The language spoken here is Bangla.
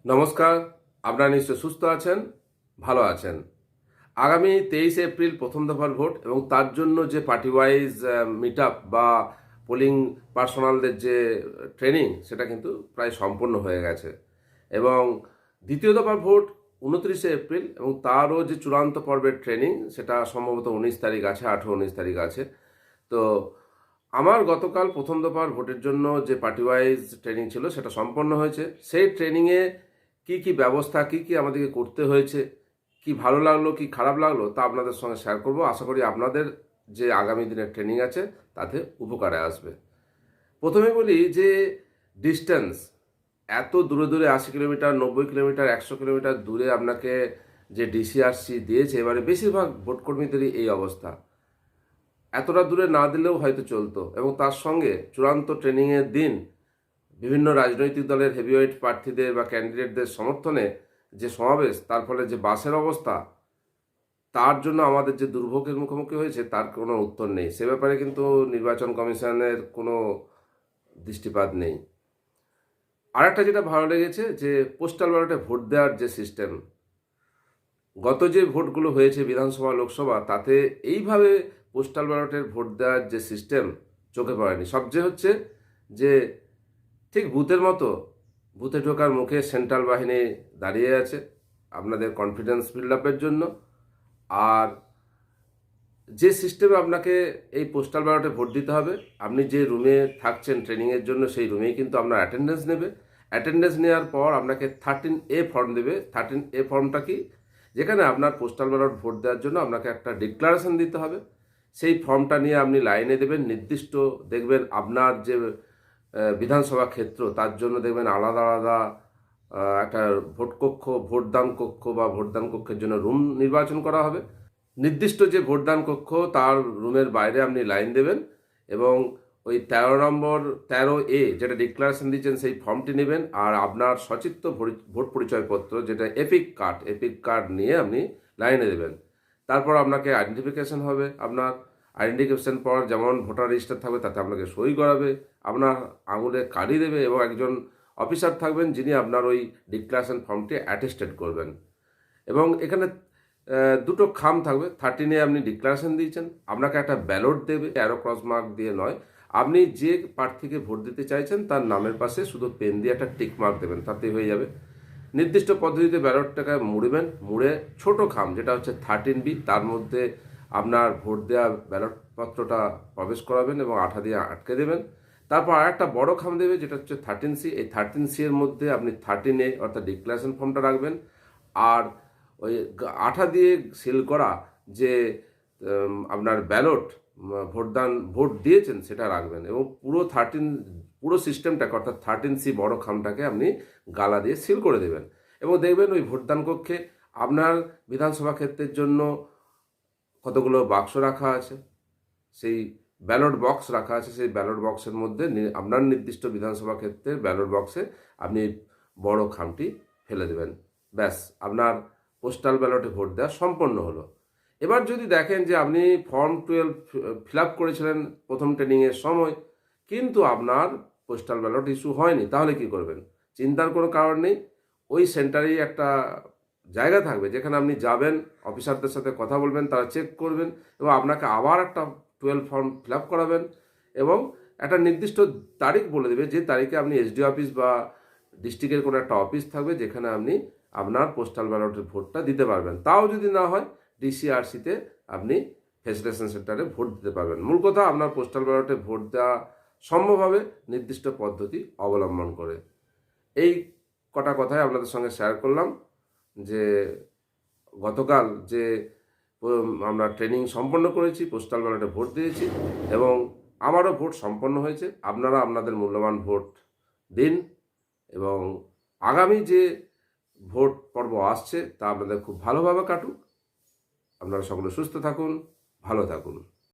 নমস্কার। আপনারা নিশ্চয় সুস্থ আছেন, ভালো আছেন। আগামী 23 এপ্রিল প্রথম দফার ভোট এবং তার জন্য যে পার্টি ওয়াইজ মিট আপ বা পোলিং পার্সোনালদের যে ট্রেনিং সেটা কিন্তু প্রায় সম্পন্ন হয়ে গেছে এবং দ্বিতীয় দফার ভোট 29 এপ্রিল এবং তারও যে চূড়ান্ত পর্বের ট্রেনিং সেটা সম্ভবত 19 তারিখ আছে, 18-19 তারিখ আছে। তো আমার গতকাল প্রথম দফার ভোটের জন্য যে পার্টি ওয়াইজ ট্রেনিং ছিল সেটা সম্পন্ন হয়েছে। সেই ট্রেনিংয়ে কি কি ব্যবস্থা, কি কি আমাদেরকে করতে হয়েছে, কি ভালো লাগলো, কি খারাপ লাগলো তা আপনাদের সঙ্গে শেয়ার করব। আশা করি আপনাদের যে আগামী দিনের ট্রেনিং আছে তাতে উপকারে আসবে। প্রথমে বলি যে ডিস্টেন্স, এত দূরে দূরে 80 কিলোমিটার, 90 কিলোমিটার, 100 কিলোমিটার দূরে আপনাকে যে ডিসিআরসি দিয়েছে, এবারে বেশিরভাগ ভোটকর্মীদেরই এই অবস্থা। এতটা দূরে না দিলেও হয়তো চলতো এবং তার সঙ্গে চূড়ান্ত ট্রেনিংয়ের দিন বিভিন্ন রাজনৈতিক দলের হেভিওয়েট প্রার্থীদের বা ক্যান্ডিডেটদের সমর্থনে যে সমাবেশ, তার ফলে যে বাসের অবস্থা, তার জন্য আমাদের যে দুর্ভোগের মুখোমুখি হয়েছে তার কোনো উত্তর নেই। সে ব্যাপারে কিন্তু নির্বাচন কমিশনের কোনো দৃষ্টিপাত নেই। আর একটা যেটা ভালো লেগেছে যে পোস্টাল ব্যালটে ভোট দেওয়ার যে সিস্টেম, গত যে ভোটগুলো হয়েছে বিধানসভা লোকসভা তাতে এইভাবে পোস্টাল ব্যালটের ভোট দেওয়ার যে সিস্টেম চোখে পড়েনি। সবচেয়ে হচ্ছে যে ঠিক বুথের মতো বুথে ঢোকার মুখে সেন্ট্রাল বাহিনী দাঁড়িয়ে আছে আপনাদের কনফিডেন্স বিল্ড আপের জন্য। আর যে সিস্টেমে আপনাকে এই পোস্টাল ব্যালটে ভোট দিতে হবে, আপনি যে রুমে থাকছেন ট্রেনিংয়ের জন্য সেই রুমেই কিন্তু আপনার অ্যাটেন্ডেন্স নেবে। অ্যাটেন্ডেন্স নেওয়ার পর আপনাকে 13A ফর্ম দেবে। 13A ফর্মটা কি, যেখানে আপনার পোস্টাল ব্যালট ভোট দেওয়ার জন্য আপনাকে একটা ডিক্লারেশন দিতে হবে। সেই ফর্মটা নিয়ে আপনি লাইনে দেবেন। নির্দিষ্ট দেখবেন আপনার যে বিধানসভা ক্ষেত্র তার জন্য দেখবেন আলাদা আলাদা একটা ভোটকক্ষ, ভোটদান কক্ষ বা ভোটদান কক্ষের জন্য রুম নির্বাচন করা হবে। নির্দিষ্ট যে ভোটদান কক্ষ তার রুমের বাইরে আপনি লাইন দেবেন এবং ওই 13A যেটা ডিক্লারেশন দিচ্ছেন সেই ফর্মটি নেবেন আর আপনার সচিত্র ভোট পরিচয়পত্র যেটা এপিক কার্ড নিয়ে আপনি লাইনে দেবেন। তারপর আপনাকে আইডেন্টিফিকেশন হবে। আপনার আইডেন্টিফিকেশন পর যেমন ভোটার রেজিস্টার থাকবে তাতে আপনাকে সই করাবে, আপনার আঙুলে কালি দেবে এবং একজন অফিসার থাকবেন যিনি আপনার ওই ডিক্লারেশন ফর্মটি অ্যাটেস্টেড করবেন। এবং এখানে দুটো খাম থাকবে। 13A আপনি ডিক্লারেশন দিয়েছেন, আপনাকে একটা ব্যালট দেবে, অ্যারো ক্রস মার্ক দিয়ে নয়। আপনি যে প্রার্থীকে ভোট দিতে চাইছেন তার নামের পাশে শুধু পেন দিয়ে একটা টিক মার্ক দেবেন, তাতেই হয়ে যাবে। নির্দিষ্ট পদ্ধতিতে ব্যালটটাকে মুড়বেন, মুড়ে ছোট খাম যেটা হচ্ছে 13B, তার মধ্যে আপনার ভোট দেওয়া ব্যালট পত্রটা প্রবেশ করাবেন এবং আঠা দিয়ে আটকে দেবেন। তারপর আর একটা বড় খাম দেবে যেটা হচ্ছে 13C। এই 13C এর মধ্যে আপনি 13A অর্থাৎ ডিক্লারেশন ফর্মটা রাখবেন আর ওই আঠা দিয়ে সিল করা যে আপনার ব্যালট ভোট দিয়েছেন সেটা রাখবেন এবং পুরো সিস্টেমটাকে অর্থাৎ 13C বড় খামটাকে আপনি গালা দিয়ে সিল করে দেবেন এবং দেখবেন ওই ভোটদান কক্ষে আপনার বিধানসভা ক্ষেত্রের জন্য কতগুলো বাক্স রাখা আছে, সেই ব্যালট বক্স রাখা আছে। সেই ব্যালট বক্সের মধ্যে আপনার নির্দিষ্ট বিধানসভা ক্ষেত্রের ব্যালট বক্সে আপনি বড় খামটি ফেলে দেবেন। ব্যাস, আপনার পোস্টাল ব্যালটে ভোট দেওয়া সম্পন্ন হলো। এবার যদি দেখেন যে আপনি ফর্ম 12 ফিল আপ করেছিলেন প্রথম ট্রেনিংয়ের সময় কিন্তু আপনার পোস্টাল ব্যালট ইস্যু হয়নি, তাহলে কি করবেন? চিন্তার কোনো কারণ নেই। ওই সেন্টারেই একটা জায়গা থাকবে যেখানে আপনি যাবেন, অফিসারদের সাথে কথা বলবেন, তারা চেক করবেন এবং আপনাকে আবার একটা 12 ফর্ম ফিল আপ করাবেন এবং একটা নির্দিষ্ট তারিখ বলে দেবে যে তারিখে আপনি এসডি অফিস বা ডিস্ট্রিক্টের কোনো একটা অফিস থাকবে যেখানে আপনি আপনার পোস্টাল ব্যালটের ভোটটা দিতে পারবেন। তাও যদি না হয় ডিসিআরসিতে আপনি ফেসিলিটেশন সেন্টারে ভোট দিতে পারবেন। মূল কথা, আপনার পোস্টাল ব্যালটে ভোট দেওয়া সম্ভব হবে নির্দিষ্ট পদ্ধতি অবলম্বন করে। এই কটা কথাই আপনাদের সঙ্গে শেয়ার করলাম যে গতকাল যে আমরা ট্রেনিং সম্পন্ন করেছি, পোস্টাল ব্যালটে ভোট দিয়েছি এবং আমারও ভোট সম্পন্ন হয়েছে। আপনারা আপনাদের মূল্যবান ভোট দিন এবং আগামী যে ভোট পর্ব আসছে তা আপনাদের খুব ভালোভাবে কাটুক। আপনারা সকলে সুস্থ থাকুন, ভালো থাকুন।